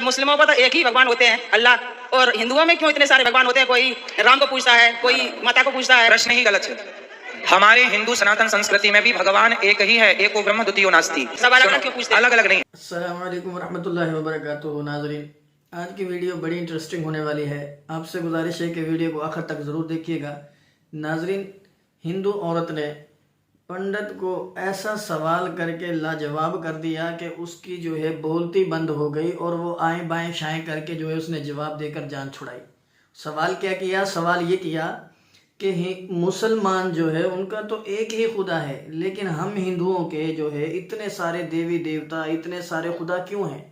مسلموں کو تو ایک ہی بھگوان ہوتے ہیں اللہ, اور ہندوؤں میں کیوں اتنے سارے بھگوان ہوتے ہیں؟ کوئی رام کو پوجتا ہے, کوئی ماتا کو پوجتا ہے. پرشن ہی غلط ہے. ہمارے ہندو سناتن سنسکرتی میں بھی بھگوان ایک ہی ہے, ایکو برہم دوتیو ناستی. سب الگ الگ کیوں پوچھتے ہیں؟ الگ الگ نہیں. السلام علیکم ورحمۃ اللہ وبرکاتہ. ناظرین, آج کی ویڈیو بڑی انٹرسٹنگ ہونے والی ہے. آپ سے گزارش ہے کہ ویڈیو کو آخر تک ضرور دیکھیے گا. ناظرین, ہندو عورت نے پنڈت کو ایسا سوال کر کے لاجواب کر دیا کہ اس کی جو ہے بولتی بند ہو گئی, اور وہ آئیں بائیں شائیں کر کے جو ہے اس نے جواب دے کر جان چھڑائی. سوال کیا کیا؟ سوال یہ کیا کہ مسلمان جو ہے ان کا تو ایک ہی خدا ہے, لیکن ہم ہندوؤں کے جو ہے اتنے سارے دیوی دیوتا, اتنے سارے خدا کیوں ہیں؟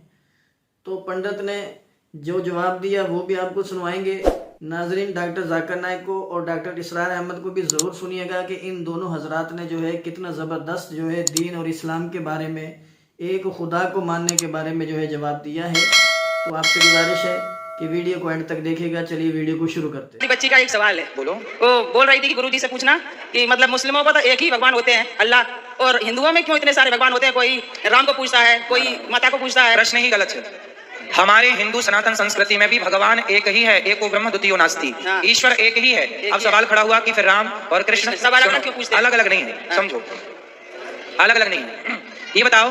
تو پنڈت نے جو جواب دیا وہ بھی آپ کو سنوائیں گے. ناظرین, ڈاکٹر ذاکر نائک کو اور ڈاکٹر اسرار احمد کو بھی ضرور سنیے گا کہ ان دونوں حضرات نے جو ہے کتنا زبردست جو ہے دین اور اسلام کے بارے میں, ایک خدا کو ماننے کے بارے میں جو ہے جواب دیا ہے. تو آپ سے گزارش ہے کہ ویڈیو کو اینڈ تک دیکھے گا. چلیے ویڈیو کو شروع کرتے ہیں. بچی کا ایک سوال ہے, بولو. وہ بول رہی تھی کہ گرو جی سے پوچھنا کہ مطلب مسلموں کو تو ایک ہی بھگوان ہوتے ہیں اللہ, اور ہندوؤں میں کیوں اتنے سارے بھگوان ہوتے ہیں؟ کوئی رام کو پوجتا ہے, کوئی ماتا کو پوجتا ہے. پرشن ہی غلط ہے. ہمارے ہندو سناتن سنسکرتی میں بھی بھگوان ایک ہی ہے, ایکو برہم دوتیو ناستی. ایشور ایک ہی ہے. اب سوال کھڑا ہوا کہ پھر رام اور کرشن سب الگ الگ کیوں پوچھتے ہیں؟ الگ الگ نہیں ہے, سمجھو, الگ الگ نہیں ہے. یہ بتاؤ,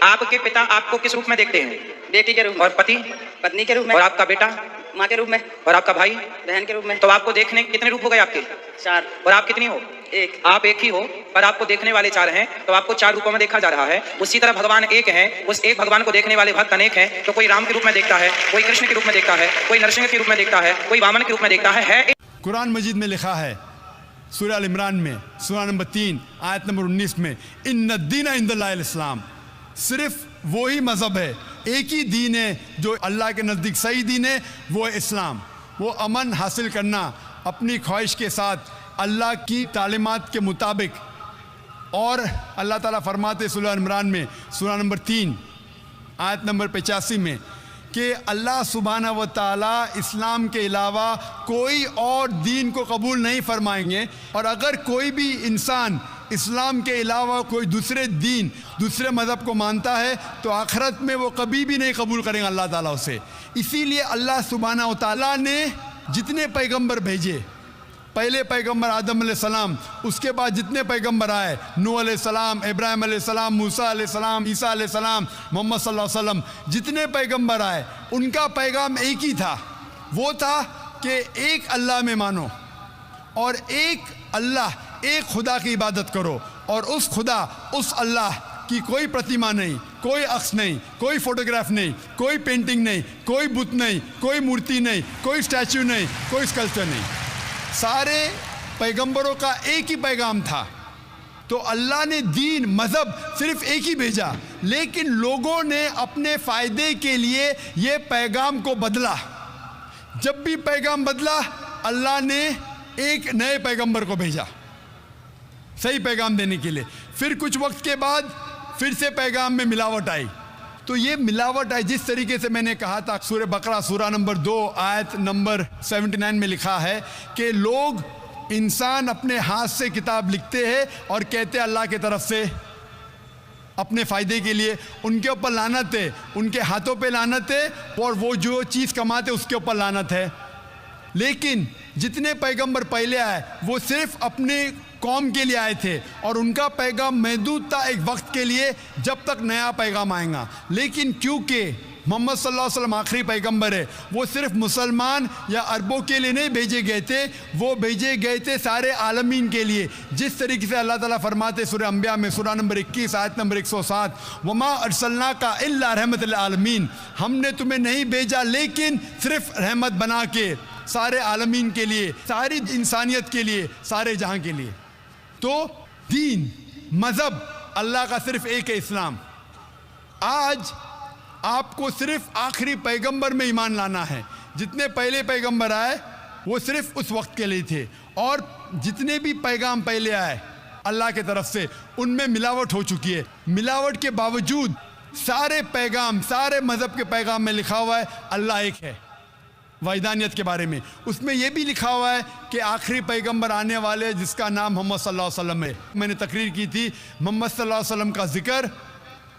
آپ کے پتا آپ کو کس روپ میں دیکھتے ہیں؟ بیٹی کے روپ میں, اور پتی پتنی کے روپ میں, اور آپ کا بیٹا ماں کے روپ میں, اور آپ کا بھائی بہن کے روپ میں. تو آپ کو دیکھنے کتنے روپ ہو گئے آپ کے؟ 4. اور آپ کتنی ہو؟ ایک. آپ ایک ہی ہو, پر آپ کو دیکھنے والے 4 ہیں, تو آپ کو 4 روپوں میں دیکھا جا رہا ہے. اسی طرح بھگوان ایک ہیں, اس ایک بھگوان کو دیکھنے والے بھکت انیک ہیں. تو کوئی رام کے روپ میں دیکھتا ہے, کوئی کرشن کے روپ میں دیکھتا ہے, کوئی نرسنگ کے روپ میں دیکھتا ہے, کوئی وامن کے روپ میں دیکھتا ہے. قرآن مجید میں لکھا ہے سورہ ال عمران میں سورہ نمبر 3 آیت نمبر 19 میں, ان الدین عند اللہ الاسلام. صرف وہی مذہب ہے, ایک ہی دین ہے جو اللہ کے نزدیک صحیح دین ہے, وہ اسلام. وہ امن حاصل کرنا اپنی خواہش کے ساتھ اللہ کی تعلیمات کے مطابق. اور اللہ تعالیٰ فرماتے سورہ عمران میں سورہ نمبر 3 آیت نمبر 85 میں کہ اللہ سبحانہ و تعالیٰ اسلام کے علاوہ کوئی اور دین کو قبول نہیں فرمائیں گے, اور اگر کوئی بھی انسان اسلام کے علاوہ کوئی دوسرے دین, دوسرے مذہب کو مانتا ہے تو آخرت میں وہ کبھی بھی نہیں قبول کریں گے اللہ تعالیٰ اسے. اسی لیے اللہ سبحانہ و تعالیٰ نے جتنے پیغمبر بھیجے, پہلے پیغمبر آدم علیہ السلام, اس کے بعد جتنے پیغمبر آئے, نوح علیہ السلام, ابراہیم علیہ السلام, موسیٰ علیہ السلام, عیسیٰ علیہ السلام, محمد صلی اللہ علیہ وسلم, جتنے پیغمبر آئے ان کا پیغام ایک ہی تھا. وہ تھا کہ ایک اللہ میں مانو, اور ایک اللہ, ایک خدا کی عبادت کرو, اور اس خدا, اس اللہ کی کوئی پرتیما نہیں, کوئی عکس نہیں, کوئی فوٹوگراف نہیں, کوئی پینٹنگ نہیں, کوئی بت نہیں, کوئی مورتی نہیں, کوئی اسٹیچو نہیں, کوئی اسکلپچر نہیں. سارے پیغمبروں کا ایک ہی پیغام تھا. تو اللہ نے دین, مذہب صرف ایک ہی بھیجا, لیکن لوگوں نے اپنے فائدے کے لیے یہ پیغام کو بدلا. جب بھی پیغام بدلا, اللہ نے ایک نئے پیغمبر کو بھیجا صحیح پیغام دینے کے لیے. پھر کچھ وقت کے بعد پھر سے پیغام میں ملاوٹ آئی. تو یہ ملاوٹ آئی جس طریقے سے میں نے کہا تھا. سورہ بقرہ سورہ نمبر 2 آیت نمبر 79 میں لکھا ہے کہ لوگ, انسان اپنے ہاتھ سے کتاب لکھتے ہیں اور کہتے ہیں اللہ کی طرف سے اپنے فائدے کے لیے. ان کے اوپر لعنت ہے, ان کے ہاتھوں پہ لعنت ہے, اور وہ جو چیز کماتے اس کے اوپر لعنت ہے. لیکن جتنے پیغمبر پہلے آئے وہ صرف اپنے قوم کے لیے آئے تھے, اور ان کا پیغام محدود تھا ایک وقت کے لیے جب تک نیا پیغام آئے گا. لیکن کیونکہ محمد صلی اللہ علیہ وسلم آخری پیغمبر ہے, وہ صرف مسلمان یا عربوں کے لیے نہیں بھیجے گئے تھے, وہ بھیجے گئے تھے سارے عالمین کے لیے. جس طریقے سے اللہ تعالیٰ فرماتے سورہ انبیاء میں سورہ نمبر 21 آیت نمبر 107, وما ارسلناک الا رحمت للعالمین, ہم نے تمہیں نہیں بھیجا لیکن صرف رحمت بنا کے سارے عالمین کے لیے, ساری انسانیت کے لیے, سارے جہاں کے لیے. تو دین, مذہب اللہ کا صرف ایک ہے, اسلام. آج آپ کو صرف آخری پیغمبر میں ایمان لانا ہے. جتنے پہلے پیغمبر آئے وہ صرف اس وقت کے لیے تھے, اور جتنے بھی پیغام پہلے آئے اللہ کے طرف سے ان میں ملاوٹ ہو چکی ہے. ملاوٹ کے باوجود سارے پیغام, سارے مذہب کے پیغام میں لکھا ہوا ہے اللہ ایک ہے. وحدانیت کے بارے میں اس میں یہ بھی لکھا ہوا ہے کہ آخری پیغمبر آنے والے جس کا نام محمد صلی اللہ علیہ وسلم ہے. میں نے تقریر کی تھی, محمد صلی اللہ علیہ وسلم کا ذکر